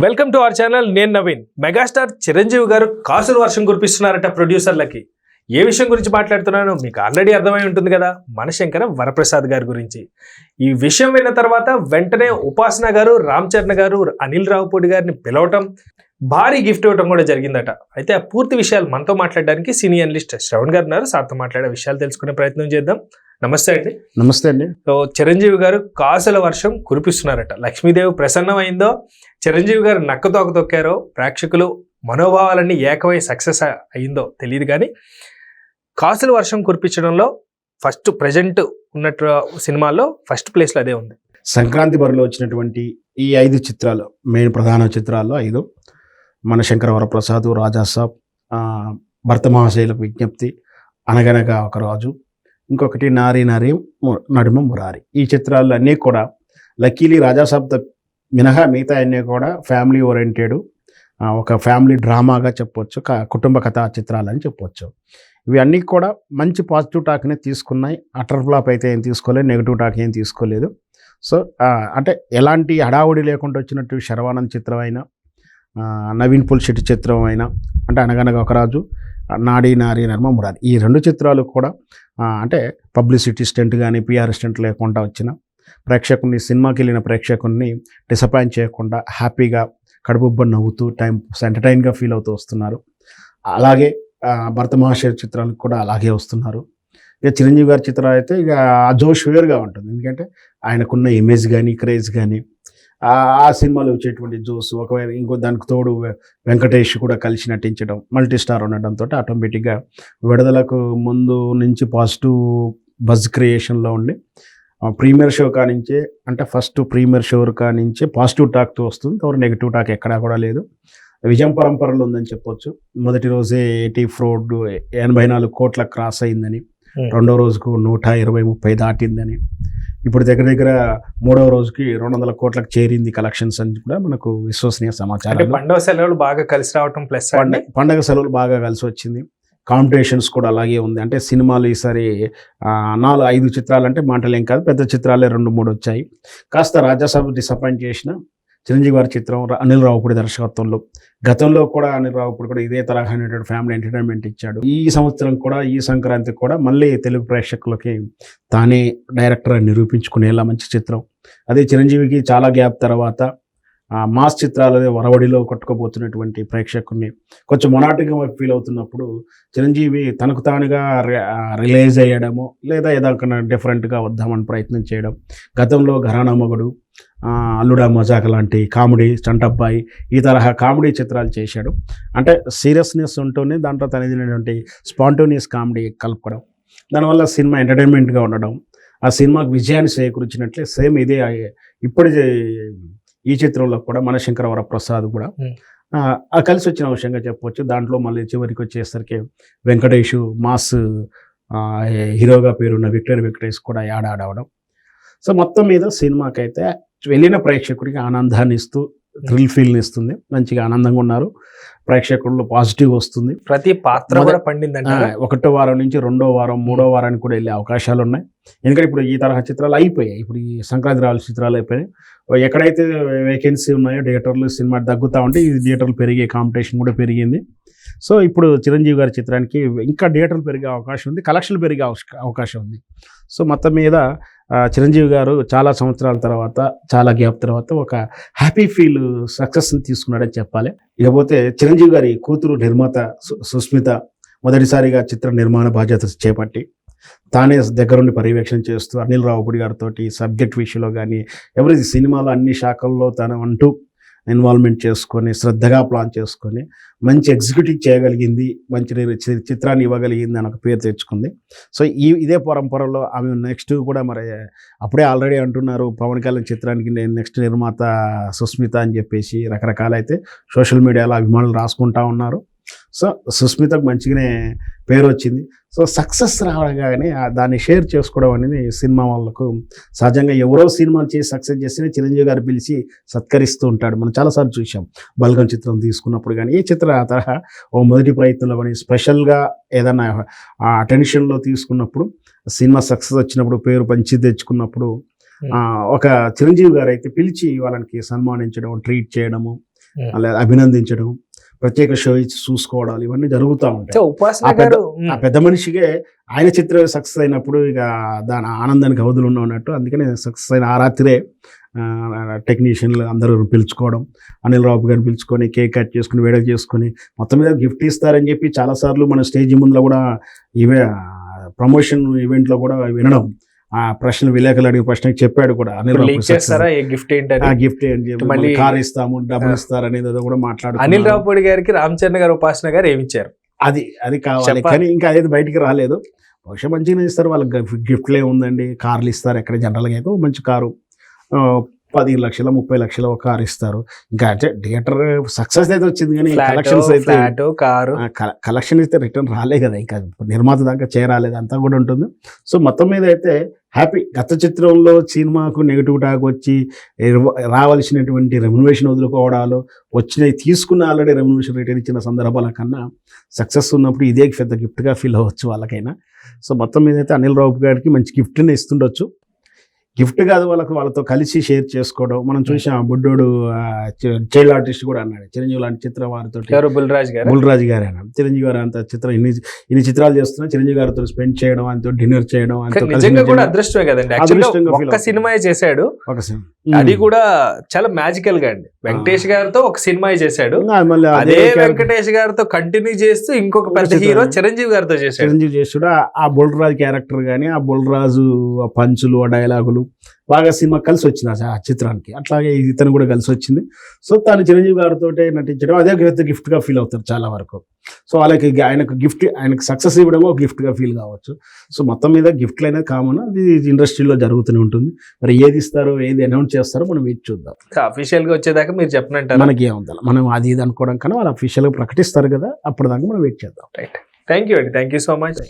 Welcome to our channel. నేను Naveen. Megastar Chiranjeevi గారు కాసుల వర్షం కురిపిస్తున్నారట ప్రొడ్యూసర్లకి. ఏ విషయం గురించి మాట్లాడుతున్నానో మీకు ఆల్రెడీ అర్థమై ఉంటుంది కదా, మనశంకర వరప్రసాద్ గారి గురించి. ఈ విషయం విన్న తర్వాత వెంటనే ఉపాసన గారు, రామ్ చరణ్ గారు, అనిల్ రావుపూడి గారిని పిలవటం, భారీ గిఫ్ట్ ఇవ్వటం కూడా జరిగిందట. అయితే ఆ పూర్తి విషయాలు మనతో మాట్లాడడానికి సినీ అనలిస్ట్ శ్రవణ్ గారు ఉన్నారు. సార్తో మాట్లాడే విషయాలు తెలుసుకునే ప్రయత్నం చేద్దాం. నమస్తే అండి. నమస్తే అండి. సో చిరంజీవి గారు కాసుల వర్షం కురిపిస్తున్నారట. లక్ష్మీదేవి ప్రసన్నమైందో, చిరంజీవి గారు నక్కతోక తొక్కారో, ప్రేక్షకులు మనోభావాలన్నీ ఏకమై సక్సెస్ అయిందో తెలియదు, కానీ కాసుల వర్షం కురిపించడంలో ఫస్ట్ ప్రజెంట్ ఉన్నట్టు సినిమాల్లో ఫస్ట్ ప్లేస్లో అదే ఉంది. సంక్రాంతి బరిలో వచ్చినటువంటి ఈ 5 చిత్రాలు, మెయిన్ ప్రధాన చిత్రాల్లో 5, మనశంకర వరప్రసాద్, రాజాసాబ్, భర్త మహాశైలకు విజ్ఞప్తి, అనగనగా ఒక రాజు, ఇంకొకటి నారీ నారీ నడుమ మురారి. ఈ చిత్రాలు అన్నీ కూడా లక్కీలీ రాజాసాబ్ మినహా మిగతా అన్నీ కూడా ఫ్యామిలీ ఓరియంటెడ్, ఒక ఫ్యామిలీ డ్రామాగా చెప్పొచ్చు, కుటుంబ కథా చిత్రాలని చెప్పొచ్చు. ఇవి అన్నీ కూడా మంచి పాజిటివ్ టాక్నే తీసుకున్నాయి. అటర్ ఫ్లాప్ అయితే ఏం తీసుకోలేదు, నెగిటివ్ టాక్ ఏం తీసుకోలేదు. సో అంటే ఎలాంటి హడావుడి లేకుండా వచ్చినట్టు శర్వానంద్ చిత్రం అయినా, నవీన్ పుల్శెట్టి చిత్రం అయినా, అంటే అనగనగా ఒక రాజు, నాడీ నారీ నర్మ మురారి, ఈ 2 చిత్రాలు కూడా అంటే పబ్లిసిటీ స్టెంట్ కానీ పిఆర్ స్టెంట్ లేకుండా వచ్చిన ప్రేక్షకుని, సినిమాకి వెళ్ళిన ప్రేక్షకుని డిసప్పాయింట్ చేయకుండా హ్యాపీగా కడుపుబ్బని నవ్వుతూ ఎంటర్టైన్గా ఫీల్ అవుతూ వస్తున్నారు. అలాగే భరత మహాశయ చిత్రాలకు కూడా అలాగే వస్తున్నారు. ఇక చిరంజీవి గారి చిత్రాలు అయితే ఇక ఆ జోష్ వేరుగా ఉంటుంది. ఎందుకంటే ఆయనకున్న ఇమేజ్ కానీ క్రేజ్ కానీ ఆ సినిమాలో వచ్చేటువంటి జోస్, ఒకవేళ ఇంకో దానికి తోడు వెంకటేష్ కూడా కలిసి నటించడం, మల్టీ స్టార్ ఉండడంతో ఆటోమేటిక్గా విడుదలకు ముందు నుంచి పాజిటివ్ బజ్ క్రియేషన్లో ఉండి ప్రీమియర్ షో కానించే, అంటే ఫస్ట్ ప్రీమియర్ షో కానించే పాజిటివ్ టాక్తో వస్తుంది. ఎవరు నెగిటివ్ టాక్ ఎక్కడా కూడా లేదు. విజయం పరంపరలో ఉందని చెప్పొచ్చు. మొదటి రోజే 84 కోట్ల క్రాస్ అయిందని, రెండో రోజుకు 120-130 దాటిందని, ఇప్పుడు దగ్గర మూడవ రోజుకి 200 కోట్లకు చేరింది కలెక్షన్స్ అని కూడా మనకు విశ్వసనీయ సమాచారం. పండుగ సెలవులు బాగా కలిసి రావటం ప్లస్ పండగ సెలవులు బాగా కలిసి వచ్చింది. కాంపిటీషన్స్ కూడా అలాగే ఉంది. అంటే సినిమాలు ఈసారి 4-5 చిత్రాలు అంటే మాటలేం కాదు, పెద్ద చిత్రాలే 2-3 వచ్చాయి. కాస్త రాజాసాబ్ డిసప్పాయింట్ చేసిన చిరంజీవి గారి చిత్రం అనిల్ రావుపూడి దర్శకత్వంలో, గతంలో కూడా అనిల్ రావుపూడి కూడా ఇదే తరహా ఫ్యామిలీ ఎంటర్టైన్మెంట్ ఇచ్చాడు. ఈ సంవత్సరం కూడా, ఈ సంక్రాంతి కూడా మళ్ళీ తెలుగు ప్రేక్షకులకి తానే డైరెక్టర్ అని నిరూపించుకునేలా మంచి చిత్రం. అదే చిరంజీవికి చాలా గ్యాప్ తర్వాత మాస్ చిత్రాలనే వరవడిలో కొట్టుకోబోతున్నటువంటి ప్రేక్షకుని కొంచెం మొనాటిగా ఫీల్ అవుతున్నప్పుడు చిరంజీవి తనకు తానుగా రిలైజ్ అయ్యడము, లేదా ఏదైనా డిఫరెంట్గా వద్దామని ప్రయత్నం చేయడం, గతంలో ఘరానా మొగుడు, అల్లుడా మజాక్ లాంటి కామెడీ, స్టంటబ్బాయి, ఈ తరహా కామెడీ చిత్రాలు చేశాడు. అంటే సీరియస్నెస్ ఉంటూనే దాంట్లో తనదినటువంటి స్పాంటోనియస్ కామెడీ కలుపుకోవడం, దానివల్ల సినిమా ఎంటర్టైన్మెంట్గా ఉండడం, ఆ సినిమాకు విజయాన్ని చేకూర్చినట్లే సేమ్ ఇదే ఇప్పుడు ఈ చిత్రంలో కూడా మనశంకర వరప్రసాద్ కూడా కలిసి వచ్చిన అంశంగా చెప్పవచ్చు. దాంట్లో మళ్ళీ చివరికి వచ్చేసరికి వెంకటేష్ మాస్ హీరోగా పేరున్న విక్టర్ వెంకటేష్ కూడా యాడ్ అవడం. సో మొత్తం మీద సినిమాకైతే వెళ్ళిన ప్రేక్షకుడికి ఆనందాన్ని ఇస్తూ, థ్రిల్ ఫీల్ని ఇస్తుంది. మంచిగా ఆనందంగా ఉన్నారు ప్రేక్షకుల్లో, పాజిటివ్ వస్తుంది. ప్రతి పాత్ర కూడా పండిందండి. 1వ వారం నుంచి 2వ వారం 3వ వారానికి కూడా వెళ్ళే అవకాశాలు ఉన్నాయి. ఎందుకంటే ఇప్పుడు ఈ తరహా చిత్రాలు అయిపోయాయి. ఇప్పుడు ఈ సంక్రాంతి రావాలి చిత్రాలు అయిపోయాయి. ఎక్కడైతే వేకెన్సీ ఉన్నాయో థియేటర్లు, సినిమా తగ్గుతూ ఉంటే ఈ థియేటర్లు పెరిగే కాంపిటీషన్ కూడా పెరిగింది. సో ఇప్పుడు చిరంజీవి గారి చిత్రానికి ఇంకా థియేటర్లు పెరిగే అవకాశం ఉంది, కలెక్షన్లు పెరిగే అవకాశం ఉంది. సో మొత్తం మీద చిరంజీవి గారు చాలా సంవత్సరాల తర్వాత, చాలా గ్యాప్ తర్వాత ఒక హ్యాపీ ఫీల్ సక్సెస్ని తీసుకున్నాడని చెప్పాలి. ఇకపోతే చిరంజీవి గారి కూతురు నిర్మాత సుస్మిత మొదటిసారిగా చిత్ర నిర్మాణ బాధ్యత చేపట్టి తానే దగ్గరుండి పర్యవేక్షణ చేస్తూ అనిల్ రావుపూడి గారితో సబ్జెక్ట్ విషయంలో కానీ సినిమాలో అన్ని శాఖల్లో తను అంటూ ఇన్వాల్వ్మెంట్ చేసుకొని శ్రద్ధగా ప్లాన్ చేసుకొని మంచి ఎగ్జిక్యూటివ్ చేయగలిగింది, మంచి చిత్రాన్ని ఇవ్వగలిగింది అని ఒక పేరు తెచ్చుకుంది. సో ఇదే పరంపరలో ఆమె నెక్స్ట్ కూడా మరి అప్పుడే ఆల్రెడీ అంటున్నారు పవన్ కళ్యాణ్ చిత్రానికి నేను నెక్స్ట్ నిర్మాత సుస్మిత అని చెప్పేసి రకరకాలైతే సోషల్ మీడియాలో అభిమానులు రాసుకుంటా ఉన్నారు. సో సుస్మితకు మంచిగానే పేరు వచ్చింది. సో సక్సెస్ రావగానే దాన్ని షేర్ చేసుకోవడం అనేది సినిమా వాళ్ళకు సహజంగా, ఎవరో సినిమాలు చేసి సక్సెస్ చేస్తేనే చిరంజీవి గారు పిలిచి సత్కరిస్తూ ఉంటాడు. మనం చాలాసార్లు చూసాం. బల్గం చిత్రం తీసుకున్నప్పుడు కానీ, ఏ చిత్ర తరహా ఓ మొదటి ప్రయత్నంలో కానీ స్పెషల్గా ఏదైనా అటెన్షన్లో తీసుకున్నప్పుడు, సినిమా సక్సెస్ వచ్చినప్పుడు, పేరు పంచి తెచ్చుకున్నప్పుడు ఒక చిరంజీవి గారు అయితే పిలిచి వాళ్ళకి సన్మానించడం, ట్రీట్ చేయడము, అలా అభినందించడం, ప్రత్యేక షో ఇచ్చి చూసుకోవడాలు ఇవన్నీ జరుగుతూ ఉంటాయి. ఉపాసన ఆ పెద్ద- గారు ఆ పెద్ద మనిషికే ఆయన చిత్రం సక్సెస్ అయినప్పుడు ఇక దాని ఆనందానికి అవధులు ఉన్నట్టు, అందుకనే సక్సెస్ అయిన ఆ రాత్రే టెక్నీషియన్లు అందరూ పిలుచుకోవడం, అనిల్ రావు గారిని పిలుచుకొని కేక్ కట్ చేసుకుని వేడుక చేసుకొని మొత్తం మీద గిఫ్ట్ ఇస్తారని చెప్పి చాలాసార్లు మన స్టేజ్ ముందులో కూడా ఇవే ప్రమోషన్ ఈవెంట్లో కూడా వినడం, ఆ ప్రశ్నలు విలేకరులు అడిగే ప్రశ్నకి చెప్పాడు కూడా అనిల్ రావు లీక్ చేస్తారా ఏ గిఫ్ట్ ఆ ఏంటని. గిఫ్ట్ ఏంటి, మళ్ళీ- మళ్ళీ కార్ ఇస్తాము, డబ్బులు ఇస్తారు అనేది ఏదో కూడా మాట్లాడు. అనిల్ రావుపూడి గారికి రామ్ చరణ్ గారు ఉపాసన గారు ఏమి ఇచ్చారు? అది కావాలి, చెప్పాలి. కానీ ఇంకా అదేది బయటికి రాలేదు. బహుశా మంచిగానే ఇస్తారు వాళ్ళకి, గిఫ్ట్లే ఉందండి, కార్లు ఇస్తారు. ఎక్కడ జనరల్గా అయితే ఓ మంచి కారు 15 లక్షలు 30 లక్షలు ఒక కారు ఇస్తారు. ఇంకా అంటే థియేటర్ సక్సెస్ అయితే వచ్చింది, కానీ కలెక్షన్స్ అయితే ఫ్లాట్ కారు కలెక్షన్ అయితే రిటర్న్ రాలే కదా, ఇంకా నిర్మాత దాకా చేరాలేదు, అంతా కూడా ఉంటుంది. సో మొత్తం మీద అయితే హ్యాపీ. గత చిత్రంలో సినిమాకు నెగిటివ్ టాక్ వచ్చి రావాల్సినటువంటి రెమ్యునరేషన్ వదులుకోవడాలు వచ్చినవి తీసుకున్న ఆల్రెడీ రెమ్యునరేషన్ రిటర్న్ ఇచ్చిన సందర్భాల కన్నా సక్సెస్ ఉన్నప్పుడు ఇదే పెద్ద గిఫ్ట్గా ఫీల్ అవ్వచ్చు వాళ్ళకైనా. సో మొత్తం మీద అయితే అనిల్ రావు గారికి మంచి గిఫ్ట్ని ఇస్తుండొచ్చు. గిఫ్ట్ కాదు, వాళ్ళతో కలిసి షేర్ చేసుకోవడం. మనం చూసాం బుడ్డోడు చైల్డ్ ఆర్టిస్ట్ కూడా అన్నాడు, చిరంజీవి లాంటి చిత్రం వారితో, ఎవరు బుల్రాజ్ గారు. బుల్రాజు గారు అన్నాడు. చిరంజీవి గారు అంత చిత్రం ఇన్ని చిత్రాలు చేస్తున్నా చిరంజీవి గారితో స్పెండ్ చేయడం, ఆయనతో డిన్నర్ చేయడం, ఆయనతో కలిసి నిజంగా కూడా నిజంగా అదృష్టమే కదండి. అదృష్టంగా Actually feel ఒక్క అవుతుంది. సినిమా చేశాడు, ఒక scene. అది కూడా చాలా మ్యాజికల్ గా అండి. వెంకటేష్ గారితో ఒక సినిమా చేశాడు, మళ్ళీ అదే వెంకటేష్ గారితో కంటిన్యూ చేస్తూ ఇంకొక పెద్ద చిత్రం. హీరో చిరంజీవి గారితో చేశాడు. చిరంజీవి చేస్తుడు ఆ బుల్రాజు క్యారెక్టర్ కానీ, ఆ బుల్రాజు ఆ పంచులు, ఆ డైలాగులు బాగా సినిమా కలిసి వచ్చింది ఆ చిత్రానికి. అట్లాగే ఇతను కూడా కలిసి వచ్చింది. సో తను చిరంజీవి గారితో నటించడం అదే పెద్ద గిఫ్ట్ గా ఫీల్ అవుతారు చాలా వరకు. సో వాళ్ళకి ఆయనకు సక్సెస్ ఇవ్వడం ఒక గిఫ్ట్ గా ఫీల్ కావచ్చు. సో మొత్తం మీద గిఫ్ట్లు అనేది కామన్, అది ఇండస్ట్రీలో జరుగుతూనే ఉంటుంది. మరి ఏది ఇస్తారో ఏది అనౌన్స్ చేస్తారో మనం వేచి చూద్దాం. అఫీషియల్ గా వచ్చేదాకా మీరు చెప్పనంటారు. మనకి ఏముంది, మనం అది ఇది అనుకోవడం కన్నా వాళ్ళు అఫీషియల్ గా ప్రకటిస్తారు కదా, అప్పటిదాకా మనం వెయిట్ చేద్దాం. రైట్, థ్యాంక్ యూ అండి, థ్యాంక్ యూ సో మచ్.